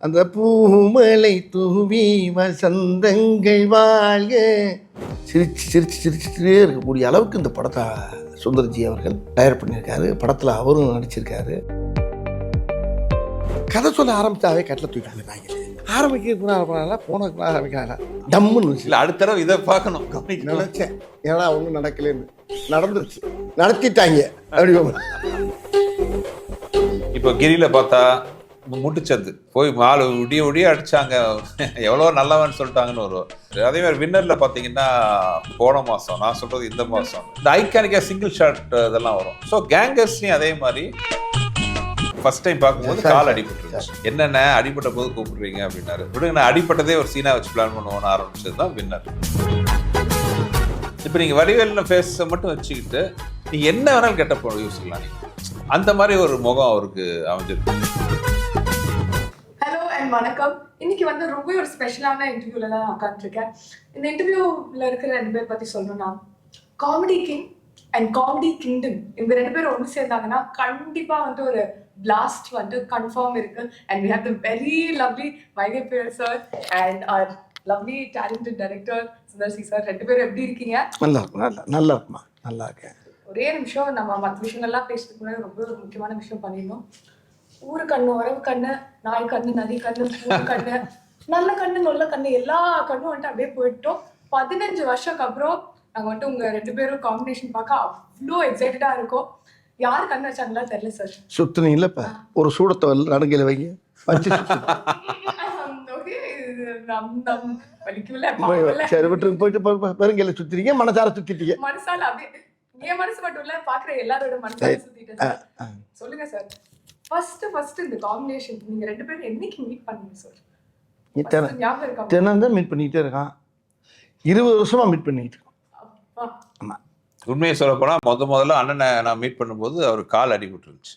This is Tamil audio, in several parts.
அந்த பூமலை தூவி வசந்தங்கள் வாழ்க சிரிச்சு சிரிச்சு சிரிச்சுட்டே இருக்கக்கூடிய அளவுக்கு இந்த படத்தை சுந்தர்ஜி அவர்கள் தயார் பண்ணியிருக்காரு. படத்தில் அவரும் நடிச்சிருக்காரு. கதை சொல்ல ஆரம்பித்தாவே கட்டில் தூக்கி வந்துட்டாங்க. ஆரம்பிக்கிறதுனால போனதுக்கு ஆரம்பிக்கிறாங்க டம்முன்னு இல்லை, அடுத்த தடவை இதை பார்க்கணும் நினைச்சேன். ஏன்னா ஒன்றும் நடக்கலன்னு நடந்துருச்சு, நடத்திட்டாங்க. அப்படி இப்போ கிரியில் பார்த்தா முட்டுச்சந்து போய் மாலு விடிய விடிய அடிச்சாங்க, எவ்வளோ நல்லவன்னு சொல்லிட்டாங்கன்னு வரும். அதே மாதிரி வின்னரில் பார்த்தீங்கன்னா போன மாதம், நான் சொல்கிறது இந்த மாதம், இந்த ஐகானிக்காக சிங்கிள் ஷாட் இதெல்லாம் வரும். ஸோ கேங்கர்ஸ்லையும் அதே மாதிரி ஃபர்ஸ்ட் டைம் பார்க்கும்போது கால் அடிபட்டுருச்சு. என்னென்ன அடிபட்ட போது கூப்பிடுறீங்க அப்படின்னாரு. விடுங்க, நான் அடிப்பட்டதே ஒரு சீனா வச்சு பிளான் பண்ணுவோன்னு ஆரம்பிச்சது தான் வின்னர். இப்போ நீங்கள் வடிவேலின ஃபேஸை மட்டும் வச்சுக்கிட்டு நீங்கள் என்ன வேணாலும் கெட்ட போட யோசிக்கலாம். நீங்கள் அந்த மாதிரி ஒரு முகம் அவருக்கு அமைஞ்சிருக்கு. ஹலோ அண்ட் வணக்கம். இன்னைக்கு ரொம்ப ஒரு ஸ்பெஷலான இன்டர்வியூல தான் உட்காந்துருக்கேன். இந்த இன்டர்வியூல இருக்கிற 2 பேர் பத்தி சொல்லணும்னா, comedy king and comedy kingdom, இவங்க 2 பேரும் ஒன்று சேர்ந்தாங்கன்னா கண்டிப்பா ஒரு பிளாஸ்ட் கன்ஃபார்ம் இருக்கு. And we have the very lovely வைகைப்பேர் sir and our lovely talented director Sundar C sir. 2 பேரும் எப்படி இருக்கீங்க? நல்லா இருக்கும். நல்லா இருக்குமா? நல்லா இருக்கேன். ஒரே நிமிஷம், நம்ம மற்ற விஷயங்கள்லாம் பேசுறதுக்கு முன்னாடி ரொம்ப ஒரு முக்கியமான விஷயம் பண்ணிடணும். ஊரு கண்ணு, உறவு கண்ணு, நாய் கண்ணு, நதி கண்ணு, பூ கண்ணு, நல்ல கண்ணு, நொல்ல கண்ணு, எல்லா கண்ணும் அப்படியே போயிட்டோம். 15 வருஷத்துக்கு அப்புறம் நாங்க உங்க 2 பேரும் காம்பினேஷன் பார்க்க அவ்வளோ எக்ஸைட்டடா இருக்கோம். யார் கண்ணு வச்சாங்களா தெரியல சார். சுத்துனீங்கல்ல, இப்ப ஒரு சூடத்தை நடுங்கையில வைங்க வச்சு சரி விட்டு போயிட்டு பெருங்கையில சுத்திட்டீங்க, மனசார சுத்திட்டீங்க. மனசால அப்படியே என் மனசு மட்டும் இல்ல, பாக்குற எல்லாரோட மனசால சுத்திட்டேன். சொல்லுங்க சார், ஃபர்ஸ்ட் இந்த காம்பினேஷன் நீங்க 2 பேரும் என்னைக்கு மீட் பண்ணீங்க சார்? தினம் மீட் பண்ணிக்கிட்டே இருக்கான். 20 வருஷமா மீட் பண்ணிட்டு இருக்கோம். ஆமா, உண்மையை சொல்ல போனால் முதல்ல அண்ணனை நான் மீட் பண்ணும்போது அவர் கால் அடிபட்டுருந்துச்சு.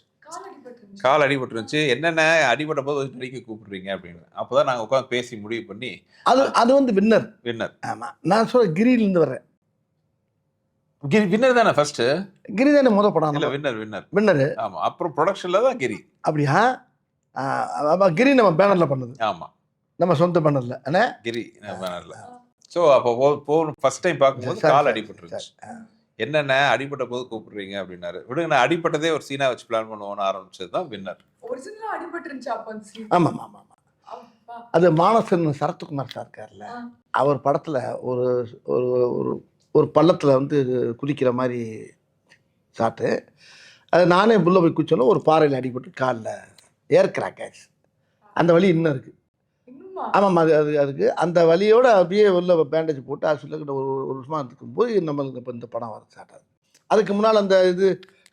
என்னென்ன அடிபட்ட போது நடிக்க கூப்பிடுறீங்க அப்படின்னு. அப்போதான் நாங்கள் உட்காந்து பேசி முடிவு பண்ணி அது வின்னர். ஆமாம், நான் சொல்ல கிரியிலேருந்து வர்றேன். கிரி வின்னர் தானே ஃபர்ஸ்ட்? கிரி தானே முதல் படம்? இல்லை, வின்னர். ஆமாம், அப்புறம் ப்ரொடக்ஷனில் தான் கிரி. அப்படியா? கிரி நம்ம பேனரில் பண்ணது. ஆமாம், நம்ம சொந்த பேனரில். அண்ணே கிரி பேனரில். ஸோ அப்போ ஃபர்ஸ்ட் டைம் பார்க்கும்போது கால் அடிபட்டுருச்சு. என்னென்ன அடிபட்ட போது கூப்பிடுறீங்க அப்படின்னாரு. விடுங்க, நான் அடிப்பட்டதே ஒரு சீனா வச்சு பிளான் பண்ணுவோன்னு ஆரம்பிச்சது தான் வின்னர். ஆமாம் ஆமாம் ஆமாம். அது மானசன் சரத்குமார் சார் இருக்கார்ல, அவர் படத்தில் ஒரு ஒரு ஒரு பள்ளத்தில் குதிக்கிற மாதிரி சாட்டு. அது நானே புள்ள போய் குச்சோன்னா ஒரு பாறையில் அடிபட்டு காலில் ஏர் கிராக் ஆச்சு. அந்த வலி இன்னும் இருக்குது. ஆமாம், அதுக்கு அந்த வலியோடு அப்படியே உள்ள பேண்டேஜ் போட்டு ஹாஸ்பிட்டலில் ஒரு வருஷமாக இருக்கும்போது நம்மளுக்கு இப்போ இந்த படம் வர ஸ்டார்ட் ஆகுது. அதுக்கு முன்னால் அந்த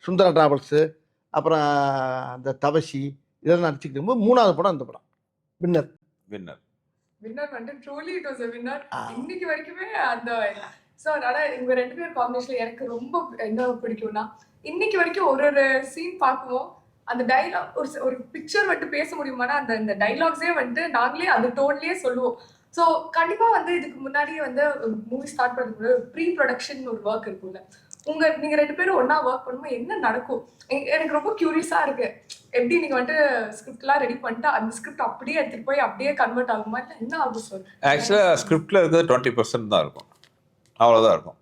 சுந்தரா டிராவல்ஸு, அப்புறம் அந்த தவசி, இதெல்லாம் நடிச்சுக்கிட்டு இருக்கும்போது 3வது படம் இந்த படம் winner. Truly it was a winner. இன்னைக்கு வரைக்குமே அந்த சார், ஆனால் இவங்க 2 பேர் காம்பினேஷன்ல எனக்கு ரொம்ப என்ன பிடிக்கும்னா, இன்னைக்கு வரைக்கும் ஒரு சீன் பார்க்குவோம், அந்த டைலாக் ஒரு பிக்சர் பேச முடியுமானா அந்த டைலாக்ஸே நாங்களே அந்த டோன்லயே சொல்லுவோம். ஸோ கண்டிப்பா இதுக்கு முன்னாடியே மூவி ஸ்டார்ட் பண்ணுறது ப்ரீ ப்ரொடக்ஷன் ஒரு ஒர்க் இருக்கும்ல. நீங்க 2 பேரும் ஒன்னா ஒர்க் பண்ணும்போது என்ன நடக்கும்? எனக்கு ரொம்ப கியூரியஸா இருக்கு. எப்படி நீங்க ஸ்கிரிப்ட்லாம் ரெடி பண்ணிட்டு அந்த ஸ்கிரிப்ட் அப்படியே எடுத்துட்டு போய் அப்படியே கன்வெர்ட் ஆகுமா, இல்லை என்ன ஆகும் சார்? ஆக்சுவலாக ஸ்கிரிப்டில் இருக்கிறது 20% தான் இருக்கும், அவ்வளோதான் இருக்கும்.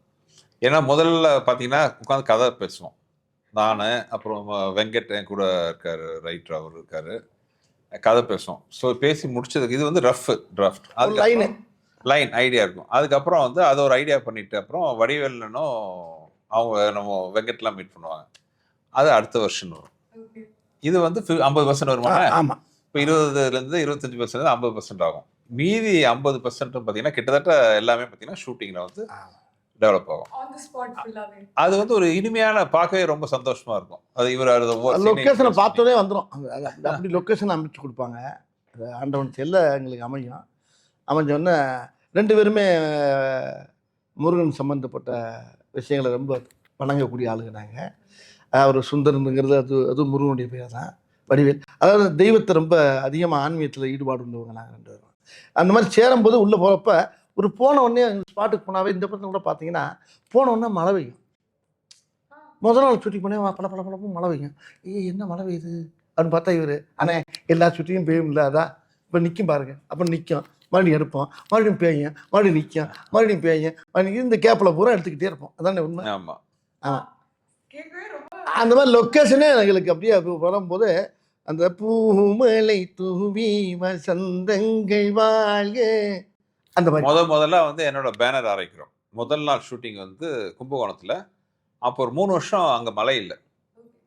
ஏன்னா முதல்ல பார்த்தீங்கன்னா உட்காந்து கதை பேசுவோம். நான், அப்புறம் வெங்கட் என் கூட இருக்காரு, ரைட்டர் அவர் இருக்காரு, கதை பேசுவோம். ஸோ பேசி முடிச்சதுக்கு இது ரஃப் டிராஃப்ட், அது லைன் ஐடியா இருக்கும். அதுக்கப்புறம் அதை ஒரு ஐடியா பண்ணிட்டு அப்புறம் வடிவேலனும் அவங்க நம்ம வெங்கட்லாம் மீட் பண்ணுவாங்க. அது அடுத்த வருஷன் வரும். இது 50% வருமா? ஆமாம், இப்போ 20% 25% 50% ஆகும். மீதி 50% பார்த்தீங்கன்னா கிட்டத்தட்ட எல்லாமே பார்த்தீங்கன்னா ஷூட்டிங்கில் டெவலப் ஆகும். அது ஒரு இனிமையான, பார்க்கவே ரொம்ப சந்தோஷமா இருக்கும். அது லொக்கேஷனை பார்த்தோன்னே வந்துடும். அப்படி லொக்கேஷன் அமைச்சு கொடுப்பாங்க. ஆண்டவன் செல்ல எங்களுக்கு அமைஞ்சோடனே 2 பேருமே முருகன் சம்மந்தப்பட்ட விஷயங்களை ரொம்ப வணங்கக்கூடிய ஆளுங்க நாங்கள். அவர் சுந்தரனுங்கிறது அது முருகனுடைய பேர் தான். வடிவேல் அதாவது தெய்வத்தை ரொம்ப அதிகமாக ஆன்மீகத்தில் ஈடுபாடு உள்ளவங்க நாங்கள் 2 பேரும். அந்த மாதிரி சேரும்போது உள்ளே போகிறப்ப போன உடனே ஸ்பாட்டுக்கு போனாவே இந்த படத்தில் கூட பார்த்தீங்கன்னா போன உடனே மழை பெய்யும். முதல் நாள் ஷூட்டிங் பண்ணி பல மழை பெய்யும். என்ன மழை பெய்யுது அப்படின்னு பார்த்தா இவர் அண்ணே எல்லா ஷூட்டிங்கும் பெய்யும் இல்லை, அதான் இப்போ நிற்கும் பாருங்க, அப்புறம் நிற்கும், மறுபடியும் எடுப்போம், மறுபடியும் பேயும், மறுபடியும் நிற்கும், மறுபடியும் பேயும், மறுபடியும் இந்த கேப்பில் பூரா எடுத்துக்கிட்டே இருப்போம். அதானே உண்மை? ஆமா. கேட்கவே ரொம்ப அந்த மாதிரி லொக்கேஷனே எங்களுக்கு அப்படியே வரும்போது அந்த பூமலை தூவி வசந்தங்கள் வாழ்க அந்த மாதிரி முதல்ல வந்து என்னோட பேனர் ஆரம்பிக்கிறோம். முதல் நாள் ஷூட்டிங் வந்து கும்பகோணத்துல. அப்போ ஒரு 3 வருஷம் அங்க மழை இல்லை.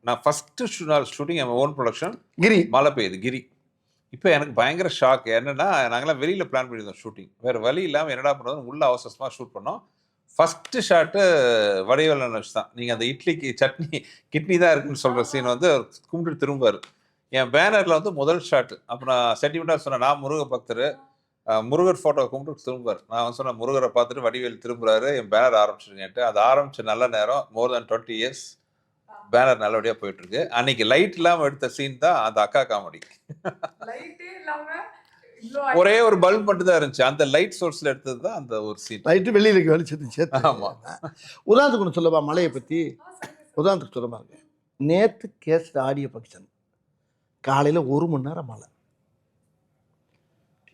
நான் ஃபர்ஸ்ட் நாள் ஷூட்டிங் என் ஓன் ப்ரொடக்ஷன், கிரி. மழை பெய்யுது கிரி. இப்போ எனக்கு பயங்கர ஷாக். என்னன்னா நாங்களாம் வெளியில பிளான் பண்ணியிருந்தோம் ஷூட்டிங். வேற வழி இல்லாமல் என்னடா பண்ணுறது, உள்ள அவசரமாக ஷூட் பண்ணோம். ஃபர்ஸ்ட் ஷாட்டு வடிவேலன் வச்சு தான். நீங்கள் அந்த இட்லிக்கு சட்னி கிட்னி தான் இருக்குன்னு சொல்கிற சீன் வந்து கும்பிட்டு திரும்பாரு. என் பேனரில் வந்து முதல் ஷாட்டு. அப்போ நான் சென்டிமெண்ட்டாக சொன்னேன், நான் முருக பக்தர், முருகர் ஃபோட்டோ கும்பிட்டு திரும்பார். நான் வந்து சொன்னேன், முருகரை பார்த்துட்டு வடிவேல் திரும்புறாரு, என் பேனர் ஆரம்பிச்சிருங்கன்ட்டு. அது ஆரம்பிச்ச நல்ல நேரம், மோர் தென் 20 இயர்ஸ் பேனர் நல்லபடியாக போயிட்டு இருக்கு. அன்னைக்கு லைட் இல்லாமல் எடுத்த சீன் தான் அந்த அக்கா காமெடி. லைட்டே இல்லாம இவ்ளோ ஒரே ஒரு பல்ப் மட்டும் தான் இருந்துச்சு. அந்த லைட் சோர்ஸ்ல எடுத்தது தான் அந்த ஒரு சீன். லைட்டு வெளியில் வெளிச்சது சேர்த்து. ஆமா. உதாரணத்துக்கு ஒன்று சொல்லப்பா, மலையை பற்றி உதாரணத்துக்கு சொல்ல பாருங்க. நேற்று கேஸ்ட் ஆடியோ ஃபங்க்ஷன் காலையில் 1 மணி நேரம் மழை.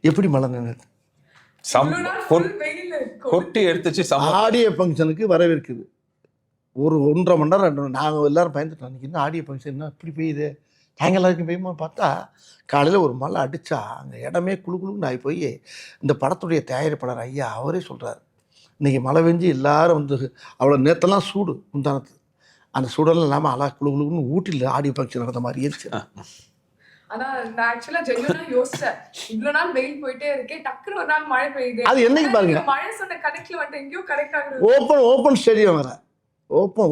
எப்படி மழை நினைத்து இவ்ளோ நாள் full வெயில்ல கொட்டி எடுத்துச்சு. ஆடியோ ஃபங்க்ஷனுக்கு வரவேற்குது. ஒரு 1.5 மணி நேரம் நாங்கள் எல்லாரும் பயந்துட்டோம். அன்றைக்கி என்ன ஆடியோ ஃபங்க்ஷன் என்ன இப்படி பெய்யுது, நாங்கள் எல்லாருக்கும் பெய்யுமா பார்த்தா காலையில் ஒரு மழை அடித்தா அங்கே இடமே குழுக்குழுன்னு ஆகி போய் இந்த படத்துடைய தயாரிப்பாளர் ஐயா அவரே சொல்கிறார், இன்றைக்கி மழை பெஞ்சு எல்லாரும் வந்து அவ்வளோ நேற்றெல்லாம் சூடு முந்தானத்து, அந்த சூடெல்லாம் இல்லாமல் அழகா குழுக்குழுன்னு ஊட்டியில் ஆடியோ ஃபங்க்ஷன் நடந்த மாதிரி இருந்துச்சு. ஆனா நான் ஆக்சுவலா ஜென்யூனா யோசிச்சேன், இவ்ளோ நாள் வெயில் போயிட்டே இருக்கே, டக்குனு ஒரு நாள் மழை பெய்யுது. அது என்னைக்கு பாருங்க, மழை சொன்ன கணக்குல வந்து எங்கேயோ கரெக்ட் ஆகுது. ஓப்பன் ஸ்டேடியம் வேறு,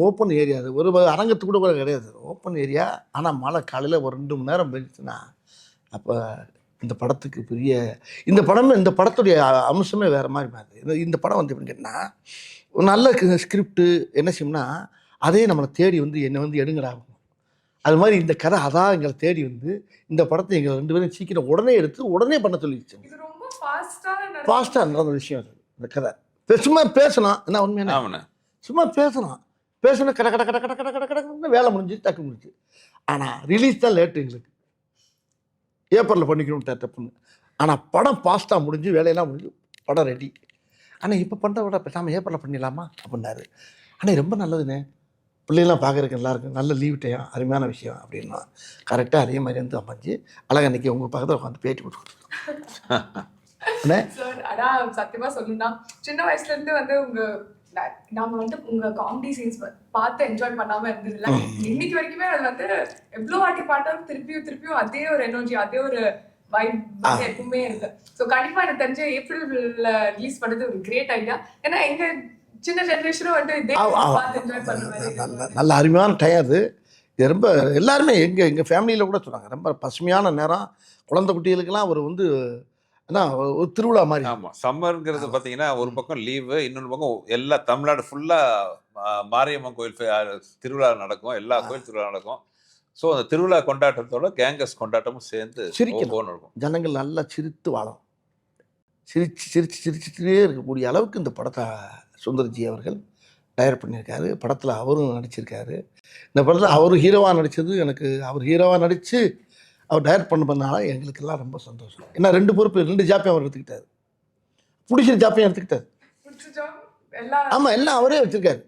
ஓப்பன் ஏரியா. அது ஒரு அரங்கத்து கூட கிடையாது, ஓப்பன் ஏரியா. ஆனால் மழை காலையில் ஒரு 2 மணி நேரம் பெஞ்சுச்சுன்னா அப்போ இந்த படத்துக்கு பெரிய இந்த படத்துடைய அம்சமே வேறு மாதிரி மாறுது. இந்த படம் வந்து எப்படின்னு கேட்டால் ஒரு நல்ல ஸ்கிரிப்டு என்ன செய்யும்னா அதே நம்மளை தேடி வந்து என்னை வந்து எடுங்கடாகும். அது மாதிரி இந்த கதை அதான் எங்களை தேடி வந்து இந்த படத்தை எங்களை 2 பேரும் சீக்கிரம் உடனே எடுத்து உடனே பண்ண சொல்லிடுச்சு. இது ரொம்ப ஃபாஸ்ட்டாக நடந்த விஷயம் அது. இந்த கதை சும்மா பேசலாம், என்ன உண்மையான சும்மா பேசலாம் கட கட கட கட கட கட கடன்னு வேலை முடிஞ்சு டக்கு முடிஞ்சு. ஆனால் ரிலீஸ் தான் லேட்டு எங்களுக்கு, ஏப்ரலில் பண்ணிக்கணும் தப்புன்னு. ஆனால் படம் ஃபாஸ்ட்டாக முடிஞ்சு வேலையெல்லாம் முடிஞ்சு படம் ரெடி. ஆனால் இப்போ பண்ணுறத விட பேசாமல் ஏப்ரலில் பண்ணிடலாமா அப்படின்னாரு. ஆனால் ரொம்ப நல்லதுண்ணே, பிள்ளைகள்லாம் பார்க்குறதுக்கு நல்லாயிருக்கும், நல்ல லீவ் டைம், அருமையான விஷயம் அப்படின்னா கரெக்டாக அதே மாதிரி வந்து அமைஞ்சு அழகாக அன்றைக்கி உங்கள் பக்கத்தில் உட்காந்து பேட்டி கொடுத்துருக்கோம். சார் அதான் சத்தியமா சொல்லணும்னா சின்ன வயசுல இருந்து வந்து நாம வந்து உங்க காமெடி சீன்ஸ் பார்த்து என்ஜாய் பண்ணாம இருந்ததில்ல. இன்னைக்கு வரைக்குமே அது வந்து எவ்வளவு வாட்டி பார்த்தாலும் திருப்பியும் அதே ஒரு எனர்ஜி, அதே ஒரு வைப் எப்பவுமே இருக்கு. ஸோ கண்டிப்பா எனக்கு தெரிஞ்ச ஏப்ரல்ல ரிலீஸ் பண்ணது ஒரு கிரேட் ஐடியா. ஏன்னா எங்க சின்ன ஜெனரேஷனும் வந்து இதே பார்த்து என்ஜாய் பண்ண மாதிரி நல்ல அருமையான டைம் அது. இது ரொம்ப எல்லாருமே எங்கள் ஃபேமிலியில் கூட சொன்னாங்க, ரொம்ப பசுமையான நேரம், குழந்தை குட்டிகளுக்கெல்லாம் ஒரு வந்து ஏன்னா ஒரு திருவிழா மாதிரி. ஆமாம், சம்மருங்கிறது பார்த்தீங்கன்னா ஒரு பக்கம் லீவு, இன்னொரு பக்கம் எல்லா தமிழ்நாடு ஃபுல்லாக மாரியம்மன் கோயில் திருவிழா நடக்கும், எல்லா கோயில் திருவிழா நடக்கும். ஸோ அந்த திருவிழா கொண்டாட்டத்தோட கேங்கஸ் கொண்டாட்டமும் சேர்ந்து சிரிக்கணும் இருக்கும். ஜனங்கள் நல்லா சிரித்து வாழும், சிரிச்சுட்டே இருக்கக்கூடிய அளவுக்கு இந்த படத்தை சுந்தர்ஜி அவர்கள் டைரக்ட் பண்ணியிருக்காரு. படத்தில் அவரும் நடிச்சிருக்காரு. இந்த படத்தில் அவர் ஹீரோவாக நடித்தது எனக்கு, அவர் ஹீரோவாக நடித்து அவர் டைரக்ட் பண்ணனால எங்களுக்கெல்லாம் ரொம்ப சந்தோஷம். ஏன்னா 2 பொறுப்பு 2 ஜாப்பையும் அவர் எடுத்துக்கிட்டார், பிடிச்சிரு ஜாப்பையும் எடுத்துக்கிட்டார். ஆமாம், எல்லாம் அவரே வச்சுருக்காரு.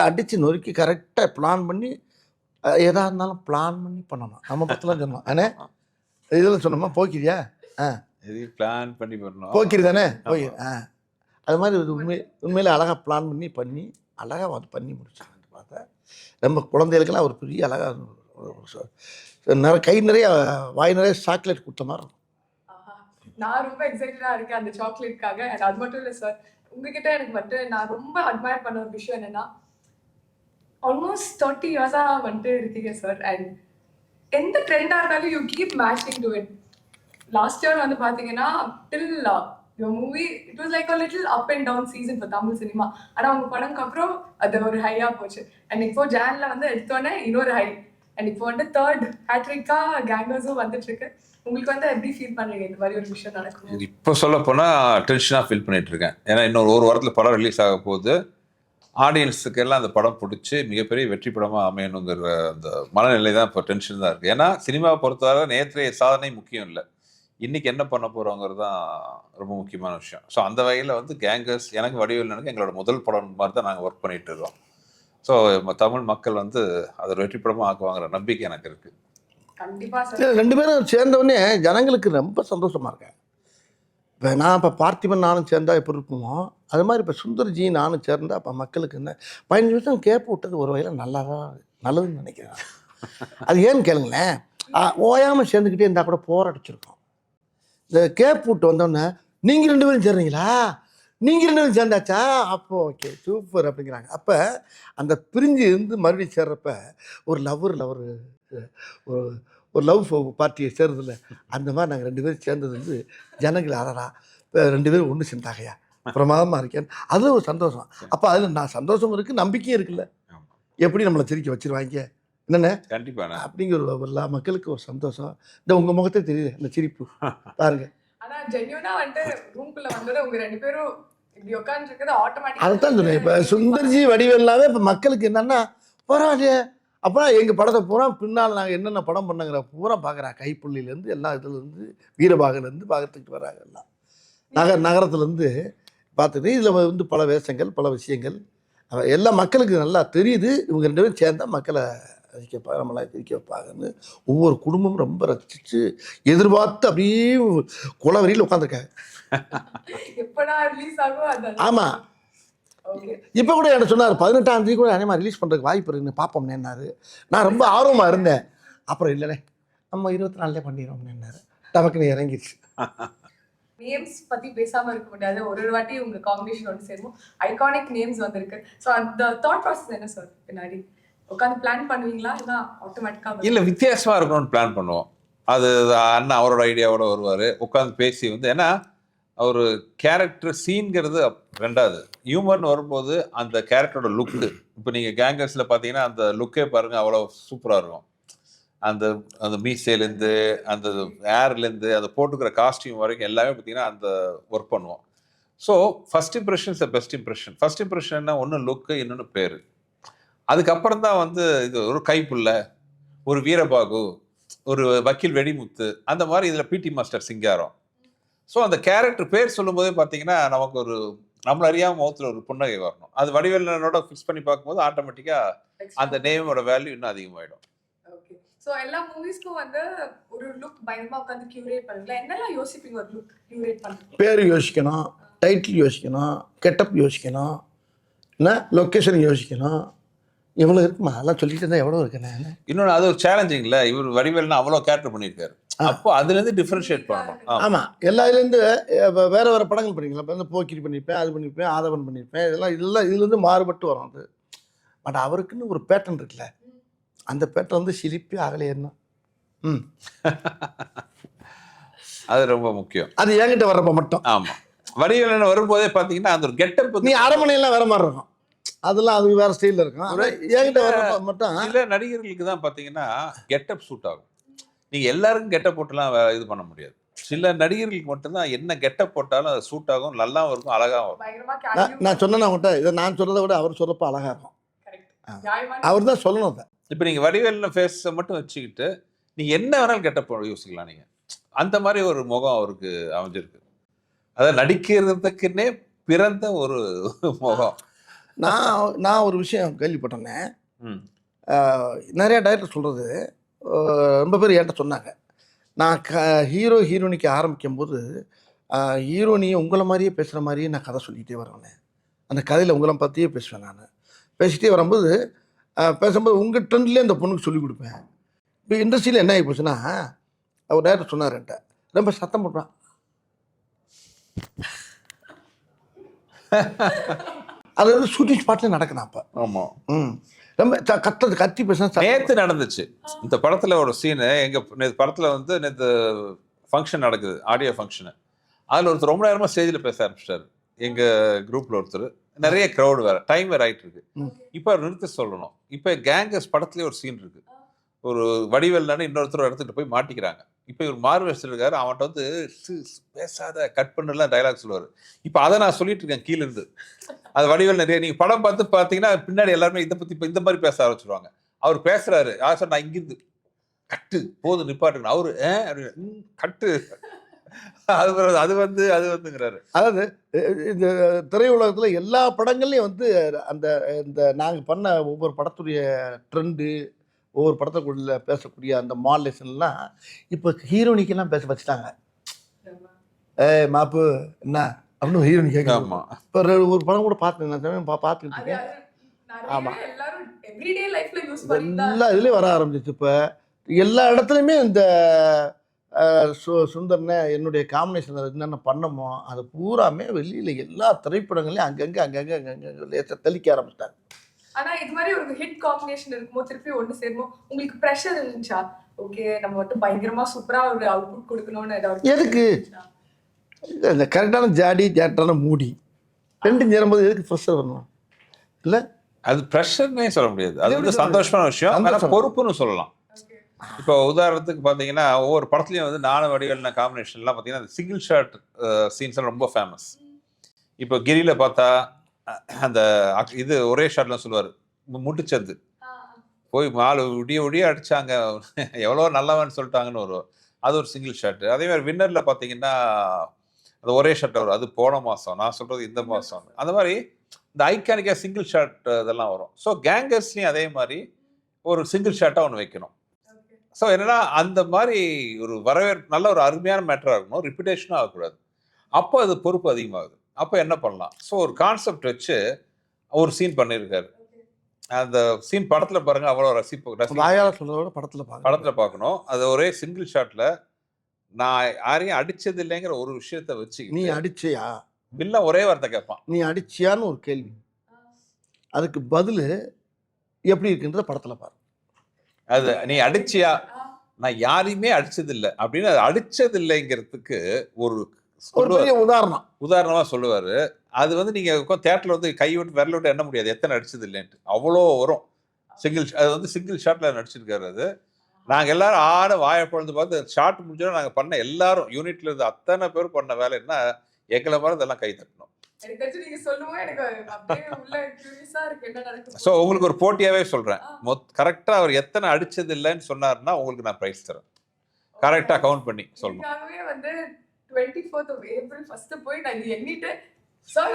அடித்து நொறுக்கி கரெக்டாக பிளான் பண்ணி எதாக இருந்தாலும் பிளான் பண்ணி பண்ணணும். நம்ம படத்தில் சொன்னோம் அண்ணே, இதில் சொன்னோமா போக்கிரியா பிளான் பண்ணி பண்ணணும், போக்கிரி தானே போய் அது மாதிரி உண்மையிலே அழகாக பிளான் பண்ணி அழகாக அது பண்ணி முடிச்சாங்க. பார்த்தா நம்ம குழந்தைகளுக்கெல்லாம் ஒரு பெரிய அழகாக கை நிறைய வாய் நிறைய சாக்லேட் கொடுத்த மாதிரி இருக்கும். நான் ரொம்ப எக்ஸைட்டடா இருக்கேன் அந்த சாக்லேட்காக. அண்ட் அது மட்டும் இல்லை சார், உங்ககிட்ட எனக்கு வந்து நான் ரொம்ப அட்மையர் பண்ண ஒரு விஷயம் என்னன்னா, ஆல்மோஸ்ட் 30 இயர்ஸா வந்துட்டு இருக்கீங்க சார். அண்ட் எந்த ட்ரெண்டா இருந்தாலும் you keep matching to it. Last year வந்து பாத்தீங்கன்னா டில் your movie it was like a little up and down season for Tamil cinema. ஆனா உங்க படம்க்கு அப்புறம் அது ஒரு ஹையா போச்சு. அண்ட் இப்போ ஜான்ல வந்து எடுத்தோன்னே இன்னொரு ஹை. அண்ட் இப்போ வந்து 3rd ஹேட்ரிக்கா கேங்கர்ஸும் வந்துட்டு இருக்கு. உங்களுக்கு வந்து எப்படி ஃபீல் பண்றீங்க இந்த மாதிரி ஒரு விஷயம் நடக்கும்? இப்போ சொல்ல போனால் டென்ஷனாக ஃபீல் பண்ணிட்டு இருக்கேன். ஏன்னா இன்னொரு 1 வாரத்தில் படம் ரிலீஸ் ஆக போகுது. ஆடியன்ஸுக்கு எல்லாம் அந்த படம் பிடிச்சி மிகப்பெரிய வெற்றி படமாக அமையணுங்கிற அந்த மனநிலை தான் இப்போ டென்ஷன் தான் இருக்குது. ஏன்னா சினிமாவை பொறுத்தவரை நேற்றைய சாதனை முக்கியம் இல்லை, இன்னைக்கு என்ன பண்ண போகிறோங்கிறது தான் ரொம்ப முக்கியமான விஷயம். ஸோ அந்த வகையில் வந்து கேங்கர்ஸ் எனக்கு வடிவேல் எனக்கு எங்களோட முதல் படம் மாதிரி தான் நாங்கள் ஒர்க் பண்ணிட்டு இருக்கோம். ஸோ தமிழ் மக்கள் வந்து அதை வெற்றி படமாக ஆக்குவாங்கிற நம்பிக்கை எனக்கு இருக்குது. கண்டிப்பா சார். ரெண்டு பேரும் சேர்ந்தவுடனே ஜனங்களுக்கு ரொம்ப சந்தோஷமா இருக்கேன். இப்போ நான் இப்போ பார்த்திபன் நானும் சேர்ந்தா எப்படி இருக்குமோ அது மாதிரி இப்போ சுந்தர்ஜி நானும் சேர்ந்தா அப்போ மக்களுக்கு என்ன 15 நிமிஷம் கேப் விட்டது ஒரு வகையில் நல்லதுன்னு நினைக்கிறேன். அது ஏன்னு கேளுங்களேன், ஓயாமல் சேர்ந்துக்கிட்டே இருந்தால் கூட போராடிச்சிருக்கோம். இந்த கேப் விட்டு வந்தோடனே நீங்கள் 2 பேரும் சேர்றீங்களா, நீங்கள் 2 பேரும் சேர்ந்தாச்சா, அப்போ ஓகே சூப்பர் அப்படிங்கிறாங்க. அப்போ அந்த பிரிஞ்சு இருந்து மறுபடியும் சேர்றப்ப ஒரு ஒரு லவ் பார்ட்டியை சேர்றதில்ல, அந்த மாதிரி நாங்கள் 2 பேரும் சேர்ந்தது வந்து ஜனங்கள் அறடா இப்போ 2 பேரும் ஒன்று சேர்ந்தாகையா பிரமாதமாக இருக்கேன், அது ஒரு சந்தோஷம். அப்போ அதில் நான் சந்தோஷம் இருக்குது, நம்பிக்கையும் இருக்குல்ல. எப்படி நம்மளை சிரிக்க வச்சிருவாங்க என்னென்ன கண்டிப்பாக அப்படிங்கிற எல்லா மக்களுக்கு ஒரு சந்தோஷம். இந்த உங்கள் முகத்தை தெரியுது அந்த சிரிப்பு பாருங்க. ஆனா ஜென்யூனா வந்துட்டு ரூம்குள்ள வந்தது உங்க 2 பேரும் இப்படி உட்காந்துருக்கிறது ஆட்டோமேட்டிக். அதைத்தான் சொன்னேன். இப்போ சுந்தர்ஜி வடிவேல்லாவே இப்போ மக்களுக்கு என்னன்னா பரவாயில்லையே, அப்போ எங்கள் படத்தை பூரா பின்னால் நாங்கள் என்னென்ன படம் பண்ணங்கிற பூரா பார்க்குறா, கைப்புள்ளிலேருந்து எல்லா இதுலேருந்து வீரபாகலேருந்து பார்த்துக்கிட்டு வராங்க. எல்லாம் நகரத்துலேருந்து பார்த்துட்டு இதில் வந்து பல வேஷங்கள் பல விஷயங்கள் எல்லா மக்களுக்கு நல்லா தெரியுது. இவங்க 2 பேரும் சேர்ந்தா மக்களை ரசிக்க நம்மளா சிரிக்க வைப்பாங்கன்னு ஒவ்வொரு குடும்பமும் ரொம்ப ரசிச்சு எதிர்பார்த்து அப்படியே குளவரியில் உட்காந்துருக்காங்க. எப்படா ரிலீஸ் ஆகும் அது. ஆமாம், ஓகே. இப்போ கூட என்ன சொன்னார் 18ஆம் தேதி கூட அதே மாதிரி ரிலீஸ் பண்ணுறதுக்கு வாய்ப்பு இருக்குன்னு பார்ப்போம்னேன்னாரு. நான் ரொம்ப ஆர்வமாக இருந்தேன். அப்புறம் இல்லைண்ணே நம்ம 24 பண்ணிடுவோம்னேன்னாரு. டமக்குன்னு இறங்கிடுச்சு. நேம்ஸ் பத்தி பேசாம இருக்க முடியாது. ஒரு வாட்டி உங்க காம்பினேஷன் ஒன்று சேரும் ஐகானிக் நேம்ஸ் வந்திருக்கு. ஸோ அந்த தாட் ப்ராசஸ் என்ன சார்? பின்னாடி உட்காந்து பிளான் பண்ணுவீங்களா இல்லை ஆட்டோமேட்டிக்காக? இல்லை, வித்தியாசமாக இருக்கணும்னு பிளான் பண்ணுவோம். அது அண்ணன் அவரோட ஐடியாவோட வருவார், உட்காந்து பேசி வந்து. ஏன்னா ஒரு கேரக்டர் சீன்கிறது ரெண்டாவது, ஹியூமர்னு வரும்போது அந்த கேரக்டரோட லுக்கு. இப்போ நீங்கள் கேங்கர்ஸில் பார்த்தீங்கன்னா அந்த லுக்கே பாருங்கள் அவ்வளோ சூப்பராக இருக்கும். அந்த அந்த மீசைலேருந்து அந்த ஏர்லேருந்து அந்த போட்டுக்கிற காஸ்டியூம் வரைக்கும் எல்லாமே பார்த்தீங்கன்னா அந்த ஒர்க் பண்ணுவோம். So first impressions best impression. First இம்ப்ரெஷன்னா ஒன்று லுக்கு, இன்னொன்று பேர். அதுக்கப்புறம் தான் வந்து இது ஒரு கைப்புள்ள, ஒரு வீரபாகு, ஒரு வக்கீல் வெடிமுத்து, அந்த மாதிரி இதில் பிடி மாஸ்டர் சிங்காரம். ஸோ அந்த கேரக்டர் பேர் சொல்லும் போதே பார்த்தீங்கன்னா நமக்கு ஒரு நம்மள அறியாமல் முகத்தில் ஒரு புன்னகை வரணும். அது வடிவேலனோட ஃபிக்ஸ் பண்ணி பார்க்கும்போது ஆட்டோமேட்டிக்காக அந்த நேமோட வேல்யூ இன்னும் அதிகமாகிடும். ஓகே. ஸோ எல்லா மூவிஸ்க்கும் வந்து ஒரு லுக் பயங்கரமாக உட்காந்து கியூரேட் பண்ணுங்களா? என்னெல்லாம் யோசிப்பீங்க ஒரு லுக் கியூரேட் பண்ணுறது? பேர் யோசிக்கணும், டைட்டில் யோசிக்கணும், கெட்டப் யோசிக்கணும், என்ன லொக்கேஷன் யோசிக்கணும். எவ்வளோ இருக்குமா அதெல்லாம் சொல்லிட்டு இருந்தால் எவ்வளோ இருக்குண்ணே. இன்னொன்று அது ஒரு சேலஞ்சிங்ல, இவர் வடிவேல்னா அவ்வளோ கேரக்டர் பண்ணியிருக்காரு. அப்போ அதுலேருந்து டிஃப்ரென்ஷியேட் பண்ணணும். ஆமாம், எல்லா இதுலேருந்து வேறு வேறு படங்கள் பண்ணிக்கலாம். இப்போ வந்து போக்கிரி பண்ணியிருப்பேன், அது பண்ணியிருப்பேன், ஆதவன் பண்ணியிருப்பேன், இதெல்லாம் இதுலேருந்து மாறுபட்டு வரும் அது. பட் அவருக்குன்னு ஒரு பேட்டர்ன் இருக்குல்ல, அந்த பேட்டர்ன் வந்து சிரிப்பி அகலையேன்னா அது ரொம்ப முக்கியம். அது என்கிட்ட வர்றப்ப மட்டும். ஆமாம், வடிவேலன் வரும்போதே பார்த்தீங்கன்னா அந்த ஒரு கெட்டப். நீ அரமனையெல்லாம் வேற மாதிரி இருக்கும், அதெல்லாம் அது வேற ஸ்டைலில் இருக்கும். என்கிட்ட வர்றப்ப மட்டும் சில நடிகர்களுக்கு தான் பார்த்தீங்கன்னா கெட்டப் சூட் ஆகும். நீங்கள் எல்லாருக்கும் கெட்டப் போட்டுலாம் இது பண்ண முடியாது. சில நடிகர்களுக்கு மட்டும்தான் என்ன கெட்டப் போட்டாலும் அது சூட் ஆகும், நல்லாவும் இருக்கும், அழகாகவும் இருக்கும். நான் சொன்னேன் அவங்ககிட்ட, இதை நான் சொல்றதை விட அவர் சொல்றப்ப அழகா இருக்கும். அவர் தான் சொல்லணும் அதை. இப்போ நீங்கள் வடிவேலில் ஃபேஸை மட்டும் வச்சுக்கிட்டு நீங்கள் என்ன வேணாலும் கெட்டப் யோசிக்கலாம். நீங்கள் அந்த மாதிரி ஒரு முகம் அவருக்கு அமைஞ்சிருக்கு. அதாவது நடிக்கிறதுக்குன்னே பிறந்த ஒரு முகம். நான் ஒரு விஷயம் கேள்விப்பட்டேன்னே, நிறைய டைரக்டர் சொல்கிறது ரொம்ப பேர் என்கிட்ட சொன்னாங்க. நான் ஹீரோயினிக்கு ஆரம்பிக்கும் போது ஹீரோனியை உங்களை மாதிரியே பேசுகிற மாதிரியே நான் கதை சொல்லிக்கிட்டே வருவேன். அந்த கதையில் உங்களை பற்றியே பேசுவேன். நான் பேசிகிட்டே வரும்போது பேசும்போது உங்கள் ட்ரெண்ட்லேயே அந்த பொண்ணுக்கு சொல்லிக் கொடுப்பேன். இப்போ இண்டஸ்ட்ரியில் என்ன ஆகி போச்சுன்னா, அவர் டைரக்டர் சொன்னார் என்கிட்ட, ரொம்ப சத்தம் போட்டான். அது வந்து ஷூட்டிங் ஸ்பாட்ல நடக்கணும். அப்போ ஆமாம், ரொம்ப கத்தி பேச நேற்று நடந்துச்சு. இந்த படத்தில் ஒரு சீனு, எங்கள் படத்தில் வந்து நேற்று ஃபங்க்ஷன் நடக்குது, ஆடியோ ஃபங்க்ஷனு. அதில் ஒருத்தர் ரொம்ப நேரமாக ஸ்டேஜில் பேச ஆரம்பிச்சிட்டாரு. எங்கள் குரூப்பில் ஒருத்தர், நிறைய க்ரௌடு வேறு, டைம் வேறு ஆகிட்டு இருக்கு. இப்போ அவர் நிறுத்த சொல்லணும். இப்போ கேங்கர்ஸ் படத்துலேயே ஒரு சீன் இருக்குது. ஒரு வடிவேல்னானு இன்னொருத்தர் இடத்துக்கிட்ட போய் மாட்டிக்கிறாங்க. இப்போ இவர் மார்வேஸ்டர் இருக்காரு, அவன்கிட்ட வந்து பேசாத கட் பண்ணலாம் டைலாக் சொல்லுவார். இப்போ அதை நான் சொல்லிட்டு இருக்கேன் கீழேருந்து. அது வடிவேல் நிறைய நீங்கள் படம் பார்த்தீங்கன்னா பின்னாடி எல்லாருமே இதை பற்றி இப்போ இந்த மாதிரி பேச ஆரம்பிச்சிருவாங்க. அவர் பேசுகிறாரு, யார் சார் நான் இங்கிருந்து கட்டு போது நிப்பாட்டுங்க, அவரு கட்டு அது வந்துங்கிறாரு. அதாவது இந்த திரையுலகத்தில் எல்லா படங்கள்லையும் வந்து அந்த இந்த நாங்கள் பண்ண ஒவ்வொரு படத்துடைய ட்ரெண்டு, ஒவ்வொரு படத்துக்குள்ள பேசக்கூடிய அந்த மாடலேஷன்லாம் இப்போ ஹீரோனிக்கெல்லாம் பேச வச்சுட்டாங்க. மாப்பு என்ன அப்படின்னு ஹீரோனி கேட்கலாம். ஆமா. இப்போ ஒரு படம் கூட பார்த்தேன், நான் சமயம் பார்த்துக்கிட்டு இருக்கேன். ஆமா. எல்லாரும் எவ்ரிடே லைஃப்ல யூஸ் பண்ணிதான் எல்லா இதுலேயும் வர ஆரம்பிச்சிச்சு. இப்போ எல்லா இடத்துலையுமே இந்த சுந்தர்னே என்னுடைய காம்பினேஷன் என்னென்ன பண்ணமோ அது பூராமே வெளியில் எல்லா திரைப்படங்களையும் அங்கங்கே லேசாக தெளிக்க ஆரம்பிச்சிட்டாங்க. ஆனா இது மாதிரி ஒரு ஹிட் காம்பினேஷன் இருக்கும்போது திருப்பி ஒண்ணு சேரும்போது உங்களுக்கு பிரஷர் இருந்துச்சா? ஓகே நம்ம மட்டும் பயங்கரமா சூப்பரா ஒரு அவுட்புட் கொடுக்கணும்னு ஏதாவது எதுக்கு இந்த கரெக்டான ஜாடி ஜாட்டான மூடி ரெண்டும் சேரும்போது எதுக்கு ப்ரெஷர் வரணும்? இல்லை அது ப்ரெஷர்னே சொல்ல முடியாது. அது வந்து சந்தோஷமான விஷயம். ஆனால் பொறுப்புன்னு சொல்லலாம். இப்போ உதாரணத்துக்கு பார்த்தீங்கன்னா ஒவ்வொரு படத்துலையும் வந்து நானும் வடிவேலு காம்பினேஷன்லாம் பார்த்தீங்கன்னா அந்த சிங்கிள் ஷாட் சீன்ஸ் ரொம்ப ஃபேமஸ். இப்போ கிரியில பார்த்தா அந்த இது ஒரே ஷாட்லாம் சொல்லுவார், முட்டுச்சந்து போய் மாலு விடிய அடிச்சாங்க, எவ்வளோ நல்லவன்னு சொல்லிட்டாங்கன்னு வரும். அது ஒரு சிங்கிள் ஷாட். அதே மாதிரி வின்னரில் பார்த்தீங்கன்னா அது ஒரே ஷாட் வரும், அது போன மாதம், நான் சொல்கிறது இந்த மாதம். அந்த மாதிரி இந்த ஐக்கானிக்காக சிங்கிள் ஷாட் இதெல்லாம் வரும். ஸோ கேங்கர்ஸ்லையும் அதே மாதிரி ஒரு சிங்கிள் ஷாட்டாக ஒன்று வைக்கணும். ஸோ என்னன்னா அந்த மாதிரி ஒரு நல்ல ஒரு அருமையான மேட்டராக இருக்கணும், ரிப்பிட்டேஷனாக ஆகக்கூடாது. அப்போ அது பொறுப்பு அதிகமாகுது. அப்போ என்ன பண்ணலாம்? ஸோ ஒரு கான்செப்ட் வச்சு ஒரு சீன் பண்ணியிருக்காரு. அந்த சீன் படத்தில் பாருங்க, அவ்வளோ படத்தில் பார்க்கணும். அது ஒரே சிங்கிள் ஷாட்டில் நான் யாரையும் அடிச்சது இல்லைங்கிற ஒரு விஷயத்த வச்சு நீ அடிச்சியா வில்ல ஒரே வார்த்தை கேட்பான், நீ அடிச்சியான்னு ஒரு கேள்வி. அதுக்கு பதில் எப்படி இருக்குன்றத படத்தில் பாரு. அது நீ அடிச்சியா, நான் யாரையுமே அடிச்சது இல்லை அப்படின்னு அது அடிச்சது இல்லைங்கிறதுக்கு ஒரு உதாரணமா சொல்லுவாரு. அது வந்து நீங்க தியேட்டர்ல வந்து கை விட்டு விரல விட்டு எண்ண முடியாது எத்தனை அடிச்சது இல்லைன்ட்டு, அவ்வளோ வரும். அது வந்து சிங்கிள் ஷாட்ல நடிச்சிருக்காரு. அது நாங்க எல்லாரும் ஆட வாயை பொழுது பார்த்து ஷார்ட் முடிஞ்சோம். நாங்க பண்ண எல்லாரும் யூனிட்ல இருந்து அத்தனை பேர் பண்ண வேலை என்ன, எங்களை மாதிரி இதெல்லாம் கை தட்டணும். ஸோ உங்களுக்கு ஒரு போட்டியாவே சொல்றேன், கரெக்டா அவர் எத்தனை அடிச்சது இல்லைன்னு சொன்னாருன்னா உங்களுக்கு நான் பிரைஸ் தரேன். கரெக்டா கவுண்ட் பண்ணி சொல்லணும். வந்து 24th of April ஃபர்ஸ்ட் போய் நான் எண்ணிட்டு சார்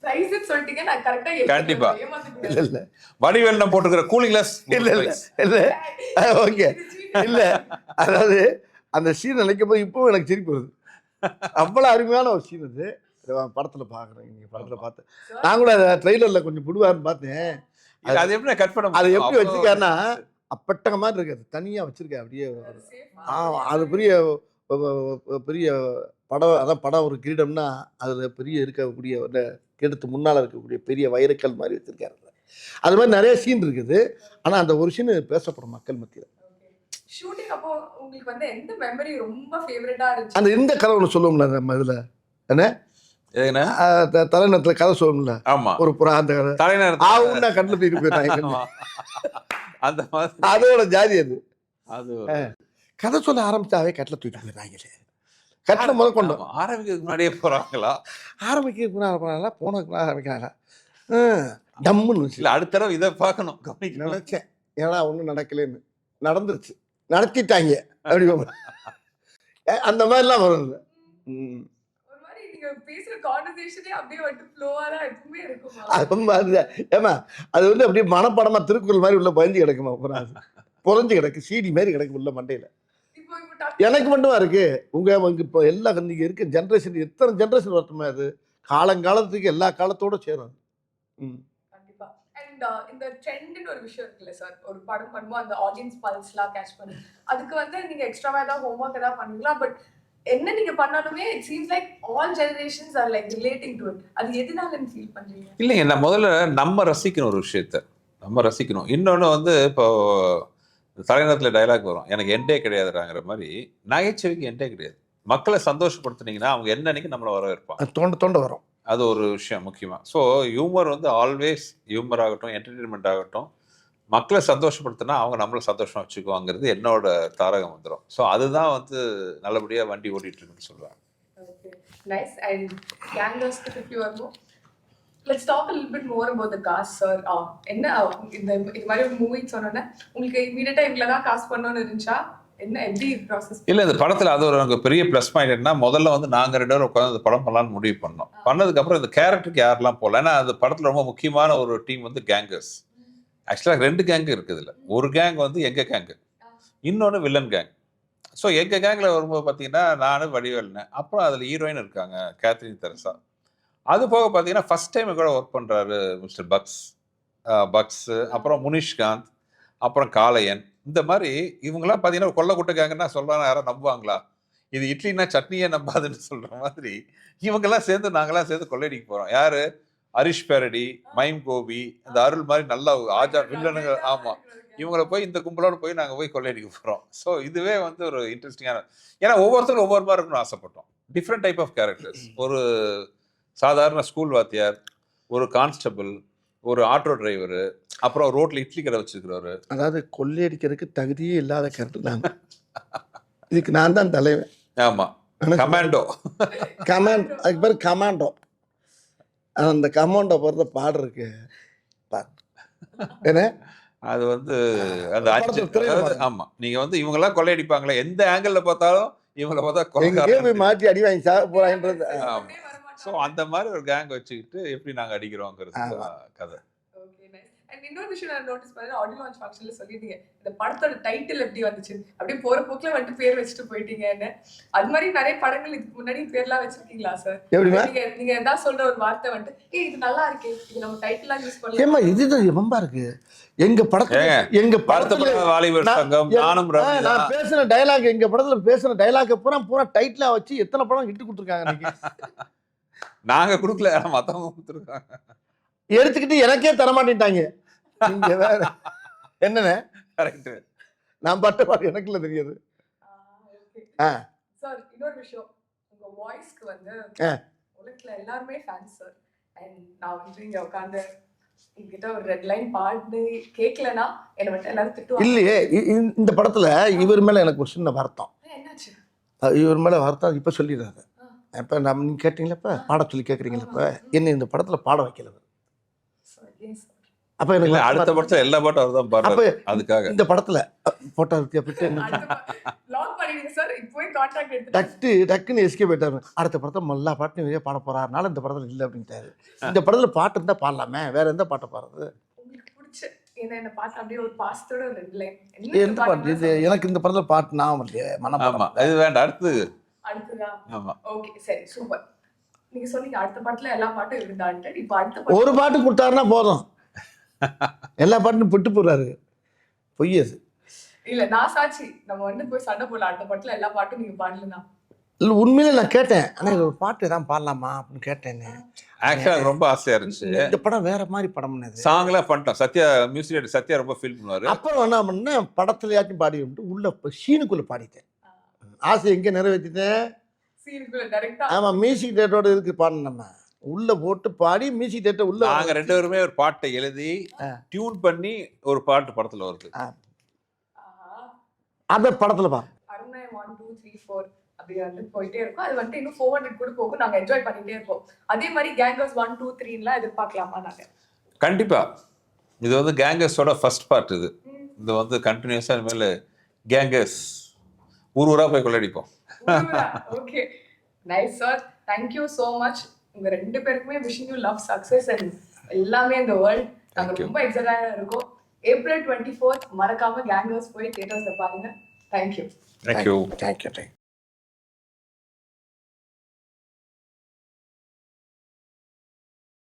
பிரைஸ் சொல்லிட்டீங்க, நான் கரெக்டா கண்டிப்பா இல்ல வடிவேல் நான் போட்டுக்கிற கூலிங் கிளாஸ் இல்ல ஓகே இல்ல. அதாவது அந்த சீன் நினைக்கும் போது இப்போ எனக்கு சிரிப்பு வருது. அவ்வளவு அருமையான ஒரு சீன் அது. படத்துல பாக்குறேன், நீங்க படத்துல பார்த்தேன். நான் கூட ட்ரெய்லர்ல கொஞ்சம் புடுவாருன்னு பார்த்தேன். அது எப்படி கட் பண்ண, அது எப்படி வச்சிருக்காருன்னா அப்பட்டங்க மாதிரி இருக்காது, தனியா வச்சிருக்கேன் அப்படியே. அது பெரிய பெரிய படம், அதான் படம் ஒரு கிரீடம்னா அதுல பெரிய இருக்கக்கூடிய கிரீடத்து முன்னால இருக்கக்கூடிய பெரிய வைரக்கல் மாதிரி வச்சிருக்காரு. அது மாதிரி நிறைய சீன் இருக்குது. ஆனா அந்த ஒரு சீன் பேசப்படும் மக்கள் மத்தியில். ஷூட்டிங் அப்போ உங்களுக்கு வந்து எந்த மெமரி ரொம்ப ஃபேவரட்டா இருந்துச்சு? அந்த இந்த கதை ஒன்று சொல்லுவோம்ல நம்ம இதுல என்ன தலைநகரத்துல கதை சொல்லுவோம்ல. ஆமா, ஒரு புறா அந்த கதை தலைநகரம் கண்ணில் தூக்கிட்டு போயிட்டாங்க. அந்த மாதிரி அதோட ஜாதி அது. அது கதை சொல்ல ஆரம்பிச்சாவே கட்டில தூக்கிட்டு போயிடுறாங்களே. கட்டில முதல் கொண்டு ஆரம்பிக்கிறதுக்கு முன்னாடியே போறாங்களா? ஆரம்பிக்கிறதுக்கு முன்னாடி போனாங்களா, போனதுக்கு ஆரம்பிக்கிறாங்களா? டம்முன்னு இல்லை, அடுத்த தடவை இதை பார்க்கணும். நினைச்சேன் ஏன்னா ஒன்றும் நடக்கலன்னு, நடந்துருச்சு, நடத்திட்டாங்க அப்படி அந்த மாதிரிலாம் வரும். ஏமா அது வந்து அப்படியே மனப்படமா திருக்குறள் மாதிரி உள்ள பயந்து கிடக்குமா, புறஞ்சு கிடக்கு, சீடி மாதிரி கிடக்கு உள்ள மண்டையில. எனக்கு மட்டுமா இருக்கு, உங்க இப்போ எல்லா நீங்க இருக்க ஜென்ரேஷன் எத்தனை ஜென்ரேஷன் வரட்டுமா, அது காலங்காலத்துக்கு எல்லா காலத்தோட சேரும். இந்த ட்ரெண்ட்னு ஒரு விஷயம் இருக்குல்ல சார், ஒரு படம் பண்ணும்போது அந்த ஆடியன்ஸ் பல்ஸ்லாம் கேட்ச் பண்ணி அதுக்கு வந்து நீங்க எக்ஸ்ட்ராவா ஏதாவது ஹோம்வொர்க் ஏதாவது பண்ணுவீங்களா? பட் என்ன நீங்க பண்ணாலுமே it seems like all generations are like relating to it. அது எதனால ஃபீல் பண்றீங்க? இல்லைங்க, நான் முதல்ல நம்ம ரசிக்கணும் ஒரு விஷயத்த, நம்ம ரசிக்கணும். இன்னொன்று வந்து இப்போ தலைநகரத்தில் டைலாக் வரும், எனக்கு எண்டே கிடையாதுங்கிற மாதிரி. நகைச்சுவைக்கு எண்டே கிடையாது. மக்களை சந்தோஷப்படுத்துனீங்கன்னா அவங்க என்னன்னைக்கு நம்மளை வரவேற்பாங்க, தோண்ட வரும். அது ஒரு விஷயம் முக்கியமாக. ஸோ ஹியூமர் வந்து ஆல்வேஸ் ஹியூமர் ஆகட்டும், என்டர்டெயின்மெண்ட் ஆகட்டும், மக்களை சந்தோஷப்படுத்தினா அவங்க நம்மளை சந்தோஷமாக வச்சுக்குவாங்கிறது என்னோட தாரகம் வந்துடும். ஸோ அதுதான் வந்து நல்லபடியாக வண்டி ஓட்டிட்டு இருக்குன்னு சொல்லுவாங்க. Nice. And Gangnasக்கு திருப்பி வருவோம். Let's talk a little bit more about the cast, sir. என்ன இந்த மாதிரி ஒரு மூவி சொன்னோன்னே உங்களுக்கு இமீடியட்டா இவ்வளோ தான் காஸ்ட் பண்ணணும்னு இருந்துச்சா? என்ன எப்படி ப்ராசஸ்? இல்லை, இந்த படத்தில் அது ஒரு எனக்கு பெரிய ப்ளஸ் பாயிண்ட் என்ன, முதல்ல வந்து நாங்கள் 2 பேரும் உட்காந்து இந்த படம் பண்ணலான்னு முடிவு பண்ணோம். பண்ணதுக்கப்புறம் இந்த கேரக்டருக்கு யாரெல்லாம் போகல, ஏன்னா அந்த படத்தில் ரொம்ப முக்கியமான ஒரு டீம் வந்து கேங்கர்ஸ். ஆக்சுவலாக 2 கேங்கு இருக்குது இல்லை. ஒரு கேங் வந்து எங்கள் கேங்கு, இன்னொன்று வில்லன் கேங். ஸோ எங்கள் கேங்கில் வரும்போது பார்த்தீங்கன்னா நான் வடிவேல்னேன், அப்புறம் அதில் ஹீரோயின் இருக்காங்க கேத்ரின் தெரசா. அது போக பார்த்தீங்கன்னா ஃபர்ஸ்ட் டைம் கூட ஒர்க் பண்ணுறாரு மிஸ்டர் பக்ஸ், அப்புறம் முனிஷ்காந்த், அப்புறம் காளையன். இந்த மாதிரி இவங்கெல்லாம் பார்த்தீங்கன்னா கொல்ல குட்டைக்காங்கன்னா சொல்கிறாங்க, யாரும் நம்புவாங்களா? இது இட்லினா சட்னியே நம்பாதுன்னு சொல்கிற மாதிரி இவங்கெல்லாம் சேர்ந்து நாங்களாம் சேர்ந்து கொள்ளையடிக்க போகிறோம். யார்? ஹரிஷ் பேரடி, மைம் கோபி, இந்த அருள் மாதிரி நல்ல ஆஜா வில்லனுங்க. ஆமாம், இவங்கள போய் இந்த கும்பலோடு போய் நாங்கள் போய் கொள்ளையடிக்க போகிறோம். ஸோ இதுவே வந்து ஒரு இன்ட்ரெஸ்டிங்கான, ஏன்னா ஒவ்வொருத்தரும் ஒவ்வொரு மாதிரி இருக்கணும்னு ஆசைப்பட்டோம். Different type of characters. ஒரு சாதாரண ஸ்கூல் வாத்தியார், ஒரு கான்ஸ்டபிள், ஒரு ஆட்டோ டிரைவரு, அப்புறம் ரோட்ல இட்லி கடை வச்சிருக்கிறவரு. அதாவது கொள்ளையடிக்கிறதுக்கு தகுதியே இல்லாத கேரக்டர் நான். இதுக்கு நான் தான் தலைவன். ஆமா, கமாண்டோ. அதுக்கு பேர் கமாண்டோ. அந்த கமாண்டோ போகிறத பாடுறதுக்கு ஏன்னா அது வந்து அந்த ஆமா, நீங்க வந்து இவங்கெல்லாம் கொள்ளையடிப்பாங்களே, எந்த ஆங்கிள் பார்த்தாலும் இவங்களை பார்த்தா மாற்றி அடி வாங்கி சாக போறாங்கன்றது. ஸோ அந்த மாதிரி ஒரு கேங் வச்சுக்கிட்டு எப்படி நாங்கள் அடிக்கிறோங்கிறது கதை. இன்னொரு விஷயம் நான் நோட்டீஸ் பண்ணேன், ஆடியோ லான்ச் ஃபங்க்ஷன்ல சொல்லிட்டீங்க இந்த படத்தோட டைட்டில் எப்படி வந்துச்சு, அப்படியே போற போக்குல வந்துட்டு பேர் வச்சுட்டு போயிட்டீங்கன்னு. அது மாதிரி நிறைய படங்கள் இதுக்கு முன்னாடி பேர்லாம் வச்சிருக்கீங்களா சார்? நீங்க ஏதாவது சொல்ற ஒரு வார்த்தை வந்துட்டு இது நல்லா இருக்கு, இது நம்ம டைட்டிலா யூஸ் பண்ணலாம், இதுதான் ரொம்ப இருக்கு. எங்க படத்துல வாலிபர் சங்கம், நானும் நான் பேசுன டயலாக், எங்க படத்துல பேசுன டயலாக் பூரா டைட்டிலா வச்சு எத்தனை படம் இட்டு கொடுத்துருக்காங்க. நாங்க கொடுக்கல, மத்தவங்க கொடுத்துருக்காங்க. எடுத்துக்கிட்டு எனக்கே தரமாட்டேன்ட்டாங்க. நீங்க வேற என்னன்னு நான் பட்ட பாடு எனக்கு இல்ல தெரியாது. சார் இன்னொரு விஷயம், உங்க வாய்ஸ்க்கு வந்து உலகத்துல எல்லாருமே ஃபேன்ஸ் சார். அண்ட் நான் வந்து இங்க உட்காந்து என்கிட்ட ஒரு ரெட் லைன் பாட்டு கேட்கலன்னா என்னை மட்டும் எல்லாரும் திட்டுவாங்க. இல்லையே, இந்த படத்துல இவர் மேல எனக்கு ஒரு சின்ன வருத்தம். என்னாச்சு? இவர் மேல வருத்தம் இப்ப சொல்லிடுறாரு. இப்ப நம்ம நீங்க கேட்டீங்களா, இப்ப பாட சொல்லி கேட்குறீங்களா, இப்ப என்ன இந்த படத்துல பாட வைக்கல. அப்ப எனக்கு அடுத்த படத்துல எல்லா பாட்டும் அவர் தான் பாடுறாரு. அதுக்காக இந்த படத்துல போட்டோ டக்குன்னு எஸ்கே போயிட்டாரு. அடுத்த படத்தை எல்லா பாட்டும் வெளியே பாட போறாருனால இந்த படத்துல இல்லை அப்படின்ட்டாரு. இந்த படத்துல பாட்டு இருந்தா பாடலாமே, வேற எந்த பாட்டை பாடுறது? எந்த பாட்டு இது? எனக்கு இந்த படத்துல பாட்டு நான் இது வேண்டாம், அடுத்தது. ஓகே சரி, சூப்பர். நீங்க சொன்னீங்க அடுத்த பாட்டுல எல்லா பாட்டும் இருந்தான்ட்டு. இப்போ அடுத்த ஒரு பாட்டு கொடுத்தாருன்னா போதும், எல்லா பாட்டும் விட்டு போறாரு. பொய் அது இல்ல. நான் சாட்சி, நம்ம வந்து போய் சண்டை போடல, அடுத்த பாட்டுல எல்லா பாட்டும் நீங்க பாடலனா. இல்ல உண்மையிலே நான் கேட்டேன், ஆனா ஒரு பாட்டு தான் பாடலாமா அப்படின்னு கேட்டேன். ஆக்சுவலா ரொம்ப ஆசையா இருந்துச்சு. இந்த படம் வேற மாதிரி படம், சாங்லாம் பண்ணிட்டோம். சத்யா மியூசிக், சத்யா ரொம்ப ஃபீல் பண்ணுவாரு. அப்புறம் என்ன பண்ண, படத்துலயாச்சும் பாடி உள்ள சீனுக்குள்ள பாடிட்டேன். ஆசை எங்க நிறைவேற்றிட்டேன், சீனுக்குள்ள டைரக்டா. ஆமா, மியூசிக் டேட்டோட இருக்கு பாடணும், நம்ம உள்ள போட்டு பாடி மியூசிக் டேட்டை உள்ள. நாங்க 2 பேருமே ஒரு பாட்டை எழுதி டியூன் பண்ணி ஒரு பாட்டு படத்துல வருது. அந்த படத்துல பா அருணை 1 2 3 4 அப்படி வந்து போயிட்டே இருக்கும். அது வந்து இன்னும் 400 கூட போகும். நாங்க என்ஜாய் பண்ணிட்டே இருப்போம். அதே மாதிரி கேங்கர்ஸ் 1 2 3லாம் எதிர்பார்க்கலாமா நாங்க? கண்டிப்பா. இது வந்து கேங்கர்ஸோட ஃபர்ஸ்ட் பார்ட். இது வந்து கண்டினியூஸா இனிமேல் கேங்கர்ஸ் ஊரா போய் கொள்ளடிப்போம். Okay, nice sir, thank you so much. உங்க 2 பேருக்குமே wishing you love, success and எல்லாமே இந்த வேர்ல்ட். நாங்க ரொம்ப எக்ஸைட்டடா இருக்கோம். ஏப்ரல் 24 மறக்காம கேங்கர்ஸ் போய் தியேட்டர்ஸ்ல பாருங்க. Thank you.